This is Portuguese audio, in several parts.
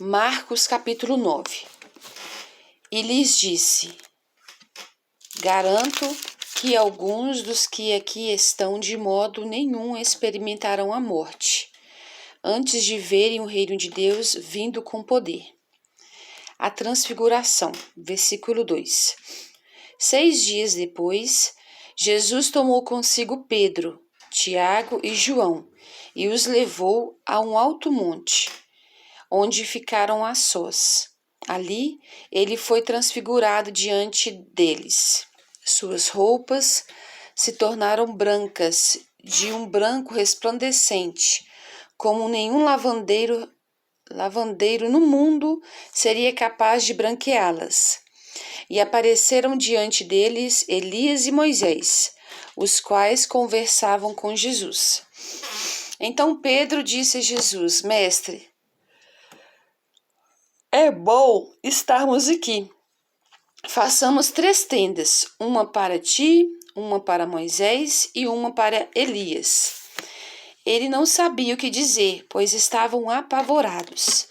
Marcos capítulo 9. E lhes disse: Garanto que alguns dos que aqui estão de modo nenhum experimentarão a morte, antes de verem o reino de Deus vindo com poder. A transfiguração, versículo 2. 6 dias depois, Jesus tomou consigo Pedro, Tiago e João e os levou a um alto monte, onde ficaram a sós. Ali ele foi transfigurado diante deles. Suas roupas se tornaram brancas, de um branco resplandecente, como nenhum lavandeiro no mundo seria capaz de branqueá-las. E apareceram diante deles Elias e Moisés, os quais conversavam com Jesus. Então Pedro disse a Jesus: Mestre, é bom estarmos aqui. Façamos 3 tendas, uma para ti, uma para Moisés e uma para Elias. Ele não sabia o que dizer, pois estavam apavorados.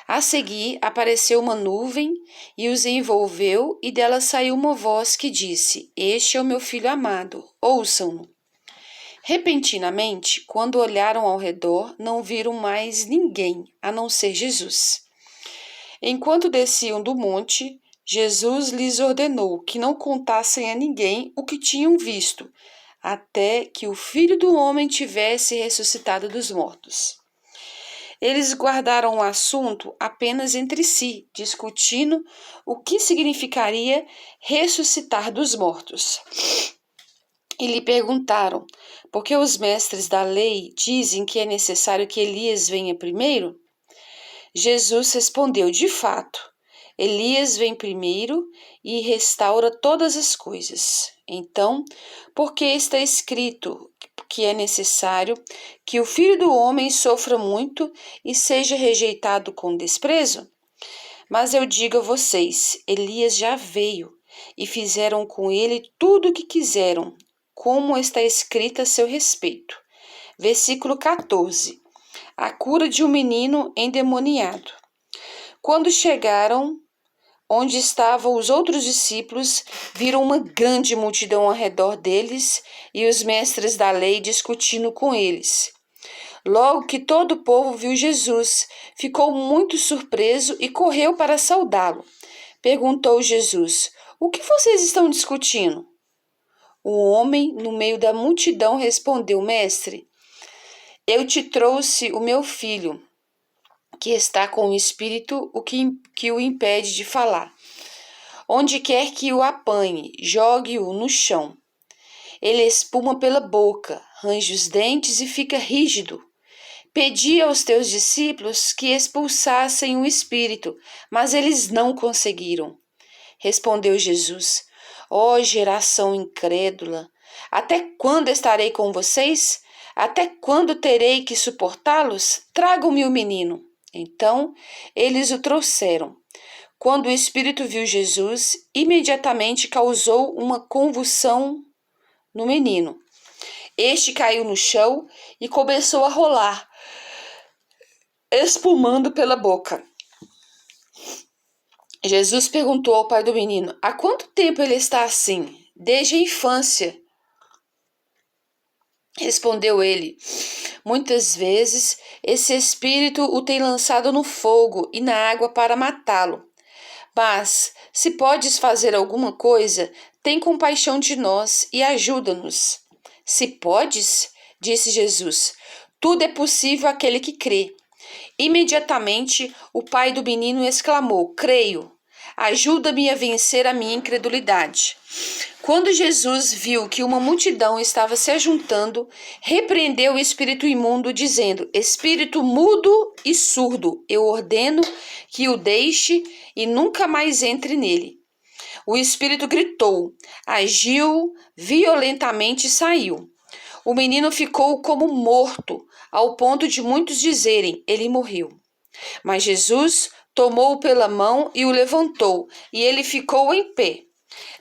A seguir apareceu uma nuvem e os envolveu, e dela saiu uma voz que disse: Este é o meu filho amado, ouçam-no. Repentinamente, quando olharam ao redor, não viram mais ninguém, a não ser Jesus. Enquanto desciam do monte, Jesus lhes ordenou que não contassem a ninguém o que tinham visto, até que o Filho do Homem tivesse ressuscitado dos mortos. Eles guardaram o assunto apenas entre si, discutindo o que significaria ressuscitar dos mortos. E lhe perguntaram: por que os mestres da lei dizem que é necessário que Elias venha primeiro? Jesus respondeu: de fato, Elias vem primeiro e restaura todas as coisas. Então, por que está escrito que é necessário que o Filho do Homem sofra muito e seja rejeitado com desprezo? Mas eu digo a vocês, Elias já veio e fizeram com ele tudo o que quiseram, como está escrito a seu respeito. Versículo 14. A cura de um menino endemoniado. Quando chegaram onde estavam os outros discípulos, viram uma grande multidão ao redor deles e os mestres da lei discutindo com eles. Logo que todo o povo viu Jesus, ficou muito surpreso e correu para saudá-lo. Perguntou Jesus: O que vocês estão discutindo? O homem, no meio da multidão, respondeu: Mestre, eu te trouxe o meu filho, que está com o espírito que o impede de falar. Onde quer que o apanhe, jogue-o no chão. Ele espuma pela boca, range os dentes e fica rígido. Pedi aos teus discípulos que expulsassem o espírito, mas eles não conseguiram. Respondeu Jesus: Ó geração incrédula, até quando estarei com vocês? Até quando terei que suportá-los? Tragam-me o menino. Então, eles o trouxeram. Quando o espírito viu Jesus, imediatamente causou uma convulsão no menino. Este caiu no chão e começou a rolar, espumando pela boca. Jesus perguntou ao pai do menino: há quanto tempo ele está assim? Desde a infância. Respondeu ele: muitas vezes esse espírito o tem lançado no fogo e na água para matá-lo. Mas, se podes fazer alguma coisa, tem compaixão de nós e ajuda-nos. Se podes, disse Jesus, tudo é possível àquele que crê. Imediatamente, o pai do menino exclamou: creio, ajuda-me a vencer a minha incredulidade. Quando Jesus viu que uma multidão estava se ajuntando, repreendeu o espírito imundo, dizendo: espírito mudo e surdo, eu ordeno que o deixe e nunca mais entre nele. O espírito gritou, agiu violentamente e saiu. O menino ficou como morto, ao ponto de muitos dizerem: ele morreu. Mas Jesus tomou-o pela mão e o levantou, e ele ficou em pé.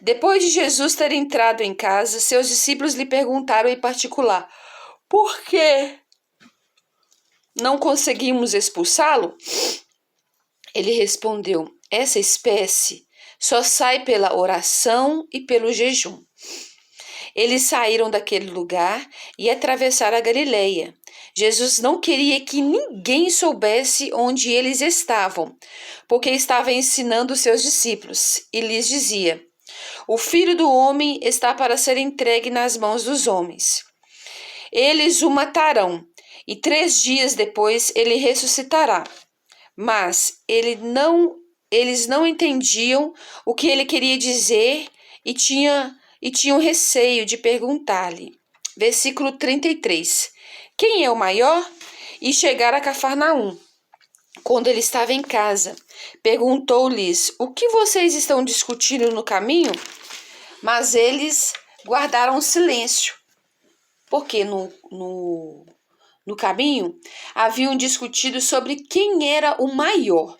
Depois de Jesus ter entrado em casa, seus discípulos lhe perguntaram em particular: por que não conseguimos expulsá-lo? Ele respondeu: essa espécie só sai pela oração e pelo jejum. Eles saíram daquele lugar e atravessaram a Galileia. Jesus não queria que ninguém soubesse onde eles estavam, porque estava ensinando os seus discípulos, e lhes dizia: o Filho do Homem está para ser entregue nas mãos dos homens. Eles o matarão, e 3 dias depois ele ressuscitará. Mas eles não entendiam o que ele queria dizer e tinham receio de perguntar-lhe. Versículo 33. Quem é o maior? E chegaram a Cafarnaum. Quando ele estava em casa, perguntou-lhes: o que vocês estão discutindo no caminho? Mas eles guardaram silêncio, porque no caminho haviam discutido sobre quem era o maior.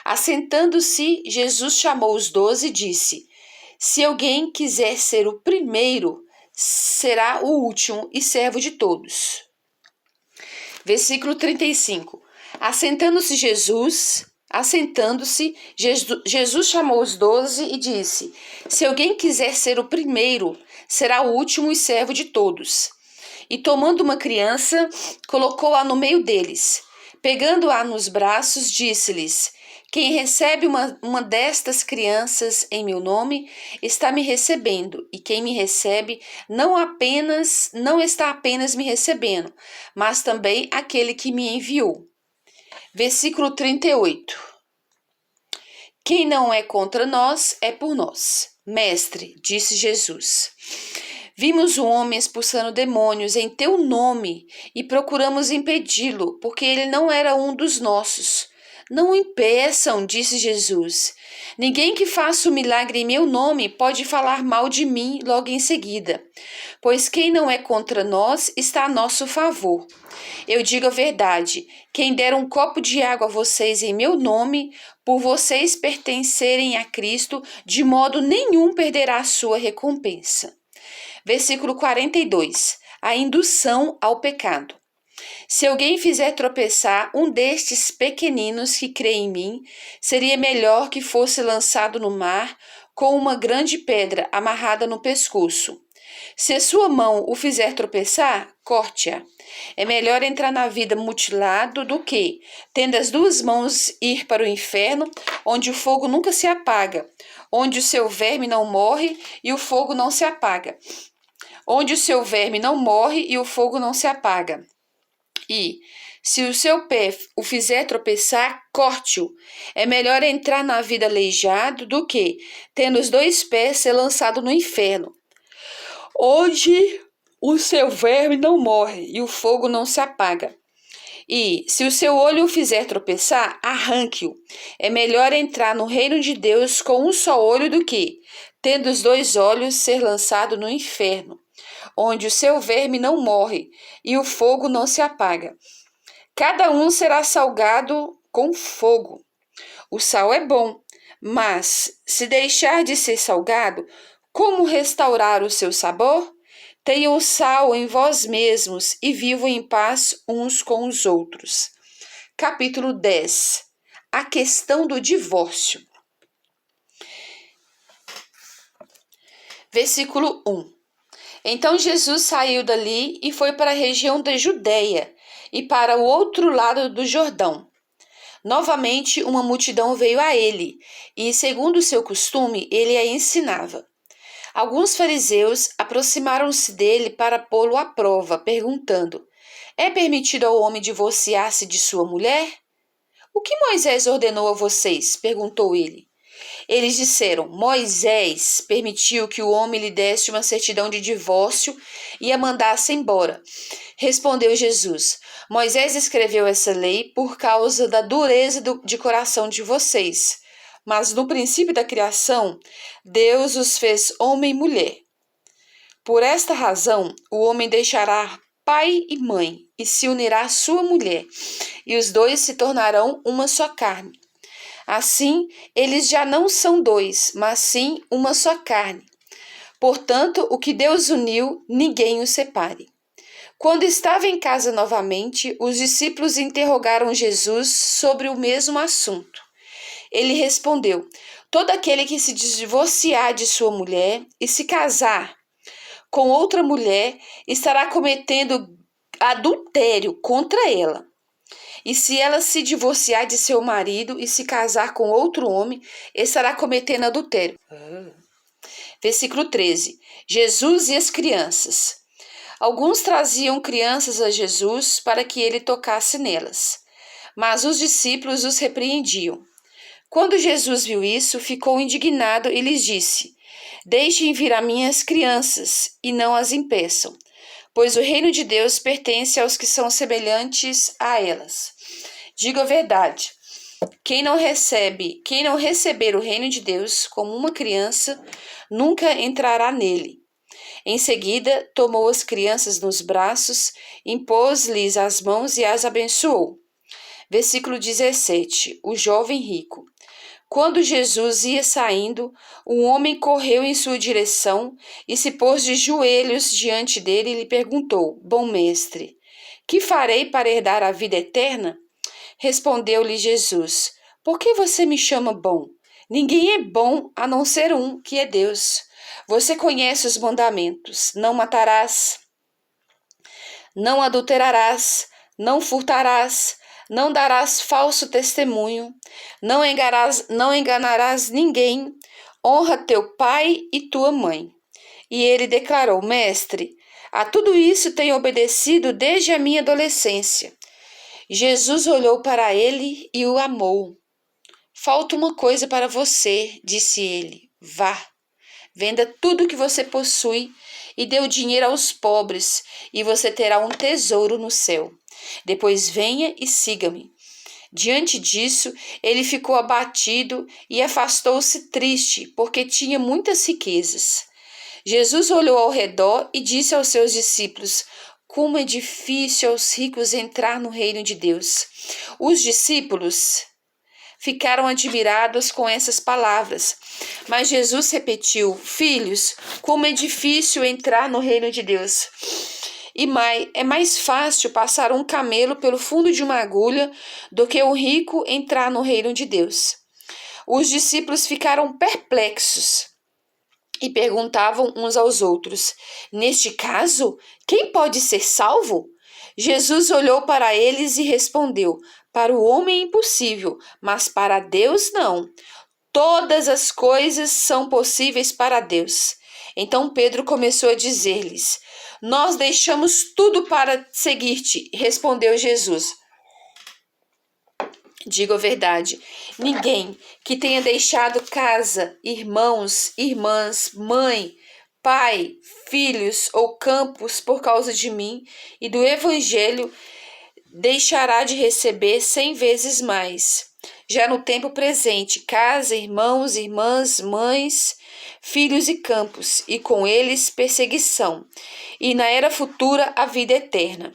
Assentando-se, Jesus chamou os 12 e disse: se alguém quiser ser o primeiro, será o último e servo de todos. Versículo 35. Assentando-se, Jesus chamou os 12 e disse: se alguém quiser ser o primeiro, será o último e servo de todos. E tomando uma criança, colocou-a no meio deles. Pegando-a nos braços, disse-lhes: quem recebe uma destas crianças em meu nome, está me recebendo, e quem me recebe não está apenas me recebendo, mas também aquele que me enviou. Versículo 38. Quem não é contra nós, é por nós. Mestre, disse Jesus, vimos um homem expulsando demônios em teu nome e procuramos impedi-lo, porque ele não era um dos nossos. Não o impeçam, disse Jesus. Ninguém que faça o milagre em meu nome pode falar mal de mim logo em seguida, pois quem não é contra nós está a nosso favor. Eu digo a verdade, quem der um copo de água a vocês em meu nome, por vocês pertencerem a Cristo, de modo nenhum perderá a sua recompensa. Versículo 42. A indução ao pecado. Se alguém fizer tropeçar um destes pequeninos que crê em mim, seria melhor que fosse lançado no mar com uma grande pedra amarrada no pescoço. Se a sua mão o fizer tropeçar, corte-a. É melhor entrar na vida mutilado do que, tendo as 2 mãos, ir para o inferno, onde o fogo nunca se apaga, onde o seu verme não morre e o fogo não se apaga. Onde o seu verme não morre e o fogo não se apaga. E, se o seu pé o fizer tropeçar, corte-o. É melhor entrar na vida aleijado do que, tendo os 2 pés, ser lançado no inferno, onde o seu verme não morre e o fogo não se apaga. E, se o seu olho o fizer tropeçar, arranque-o. É melhor entrar no reino de Deus com um só olho do que, tendo os 2 olhos, ser lançado no inferno, onde o seu verme não morre e o fogo não se apaga. Cada um será salgado com fogo. O sal é bom, mas se deixar de ser salgado, como restaurar o seu sabor? Tenham o sal em vós mesmos e vivam em paz uns com os outros. Capítulo 10. A questão do divórcio. Versículo 1. Então Jesus saiu dali e foi para a região da Judéia e para o outro lado do Jordão. Novamente uma multidão veio a ele e, segundo o seu costume, ele a ensinava. Alguns fariseus aproximaram-se dele para pô-lo à prova, perguntando: é permitido ao homem divorciar-se de sua mulher? O que Moisés ordenou a vocês? Perguntou ele. Eles disseram: Moisés permitiu que o homem lhe desse uma certidão de divórcio e a mandasse embora. Respondeu Jesus: Moisés escreveu essa lei por causa da dureza de coração de vocês. Mas no princípio da criação, Deus os fez homem e mulher. Por esta razão, o homem deixará pai e mãe e se unirá à sua mulher, e os 2 se tornarão uma só carne. Assim, eles já não são 2, mas sim uma só carne. Portanto, o que Deus uniu, ninguém o separe. Quando estava em casa novamente, os discípulos interrogaram Jesus sobre o mesmo assunto. Ele respondeu: todo aquele que se divorciar de sua mulher e se casar com outra mulher estará cometendo adultério contra ela. E se ela se divorciar de seu marido e se casar com outro homem, estará cometendo adultério. Versículo 13. Jesus e as crianças. Alguns traziam crianças a Jesus para que ele tocasse nelas, mas os discípulos os repreendiam. Quando Jesus viu isso, ficou indignado e lhes disse: deixem vir a minhas crianças e não as impeçam, pois o reino de Deus pertence aos que são semelhantes a elas. Digo a verdade: quem não receber o reino de Deus como uma criança, nunca entrará nele. Em seguida, tomou as crianças nos braços, impôs-lhes as mãos e as abençoou. Versículo 17. O jovem rico. Quando Jesus ia saindo, um homem correu em sua direção e se pôs de joelhos diante dele e lhe perguntou: bom mestre, que farei para herdar a vida eterna? Respondeu-lhe Jesus: por que você me chama bom? Ninguém é bom a não ser um, que é Deus. Você conhece os mandamentos: não matarás, não adulterarás, não furtarás, não darás falso testemunho, não enganarás ninguém, honra teu pai e tua mãe. E ele declarou: mestre, a tudo isso tenho obedecido desde a minha adolescência. Jesus olhou para ele e o amou. Falta uma coisa para você, disse ele. Vá, venda tudo o que você possui e dê o dinheiro aos pobres, e você terá um tesouro no céu. Depois venha e siga-me. Diante disso, ele ficou abatido e afastou-se triste, porque tinha muitas riquezas. Jesus olhou ao redor e disse aos seus discípulos: como é difícil aos ricos entrar no reino de Deus. Os discípulos ficaram admirados com essas palavras, mas Jesus repetiu: filhos, como é difícil entrar no reino de Deus. É mais fácil passar um camelo pelo fundo de uma agulha do que um rico entrar no reino de Deus. Os discípulos ficaram perplexos e perguntavam uns aos outros: neste caso, quem pode ser salvo? Jesus olhou para eles e respondeu: para o homem é impossível, mas para Deus não. Todas as coisas são possíveis para Deus. Então Pedro começou a dizer-lhes: nós deixamos tudo para seguir-te. Respondeu Jesus: digo a verdade, ninguém que tenha deixado casa, irmãos, irmãs, mãe, pai, filhos ou campos por causa de mim e do evangelho deixará de receber 100 vezes mais. Já no tempo presente, casa, irmãos, irmãs, mães, filhos e campos, e com eles perseguição, e na era futura a vida eterna.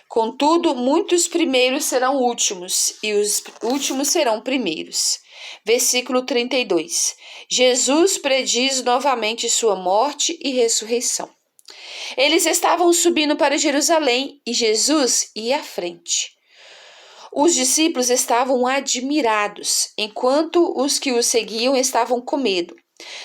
Contudo, muitos primeiros serão últimos, e os últimos serão primeiros. Versículo 32. Jesus prediz novamente sua morte e ressurreição. Eles estavam subindo para Jerusalém e Jesus ia à frente. Os discípulos estavam admirados, enquanto os que o seguiam estavam com medo.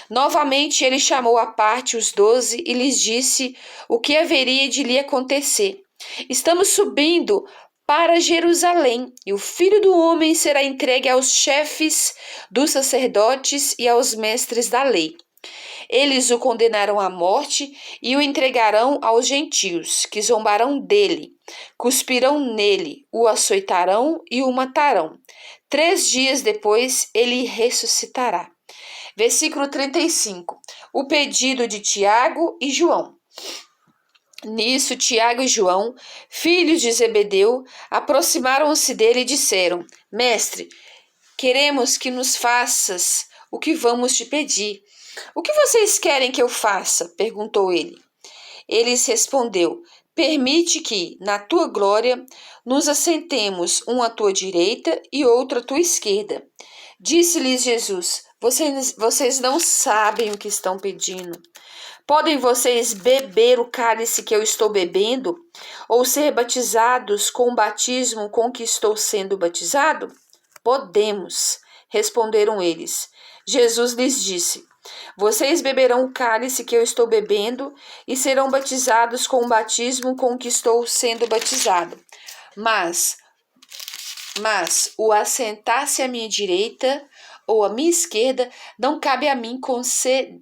Novamente ele chamou à parte os 12 e lhes disse o que haveria de lhe acontecer. Estamos subindo para Jerusalém, e o Filho do Homem será entregue aos chefes dos sacerdotes e aos mestres da lei. Eles o condenarão à morte e o entregarão aos gentios, que zombarão dele, cuspirão nele, o açoitarão e o matarão. 3 dias depois ele ressuscitará. Versículo 35. O pedido de Tiago e João. Nisso, Tiago e João, filhos de Zebedeu, aproximaram-se dele e disseram: mestre, queremos que nos faças o que vamos te pedir. O que vocês querem que eu faça? Perguntou ele. Eles respondeu: permite que, na tua glória, nos assentemos um à tua direita e outro à tua esquerda. Disse-lhes Jesus: vocês não sabem o que estão pedindo. Podem vocês beber o cálice que eu estou bebendo? Ou ser batizados com o batismo com que estou sendo batizado? Podemos, Responderam eles. Jesus lhes disse: Vocês beberão o cálice que eu estou bebendo e serão batizados com o batismo com que estou sendo batizado. Mas o assentar-se à minha direita ou à minha esquerda não cabe a mim conceder.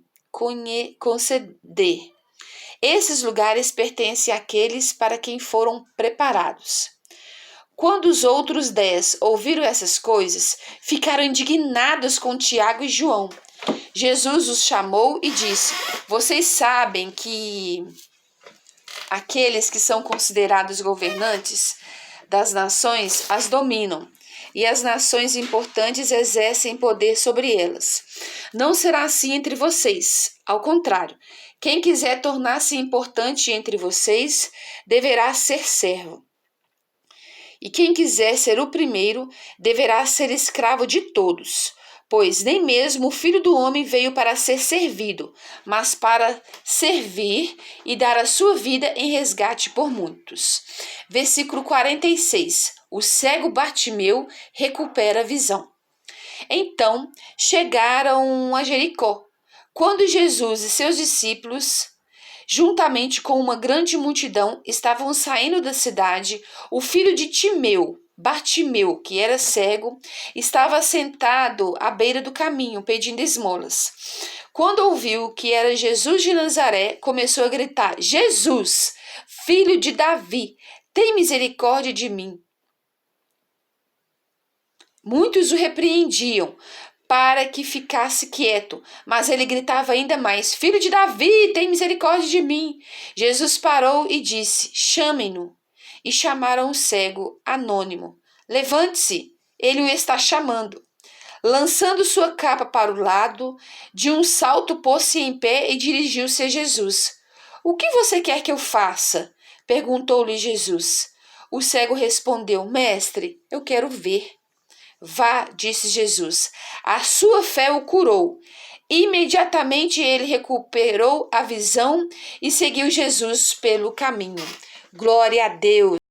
Esses lugares pertencem àqueles para quem foram preparados. Quando os outros 10 ouviram essas coisas, ficaram indignados com Tiago e João. Jesus os chamou e disse: Vocês sabem que aqueles que são considerados governantes das nações as dominam, e as nações importantes exercem poder sobre elas. Não será assim entre vocês. Ao contrário, quem quiser tornar-se importante entre vocês deverá ser servo. E quem quiser ser o primeiro deverá ser escravo de todos. Pois nem mesmo o Filho do Homem veio para ser servido, mas para servir e dar a sua vida em resgate por muitos. Versículo 46. O cego Bartimeu recupera a visão. Então chegaram a Jericó. Quando Jesus e seus discípulos, juntamente com uma grande multidão, estavam saindo da cidade, o filho de Timeu, Bartimeu, que era cego, estava sentado à beira do caminho, pedindo esmolas. Quando ouviu que era Jesus de Nazaré, começou a gritar: Jesus, filho de Davi, tem misericórdia de mim. Muitos o repreendiam para que ficasse quieto, mas ele gritava ainda mais: Filho de Davi, tem misericórdia de mim. Jesus parou e disse: Chamem-no. E chamaram o cego anônimo. Levante-se, ele o está chamando. Lançando sua capa para o lado, de um salto pôs-se em pé e dirigiu-se a Jesus. O que você quer que eu faça? Perguntou-lhe Jesus. O cego respondeu: Mestre, eu quero ver. Vá, disse Jesus, a sua fé o curou. Imediatamente ele recuperou a visão e seguiu Jesus pelo caminho. Glória a Deus.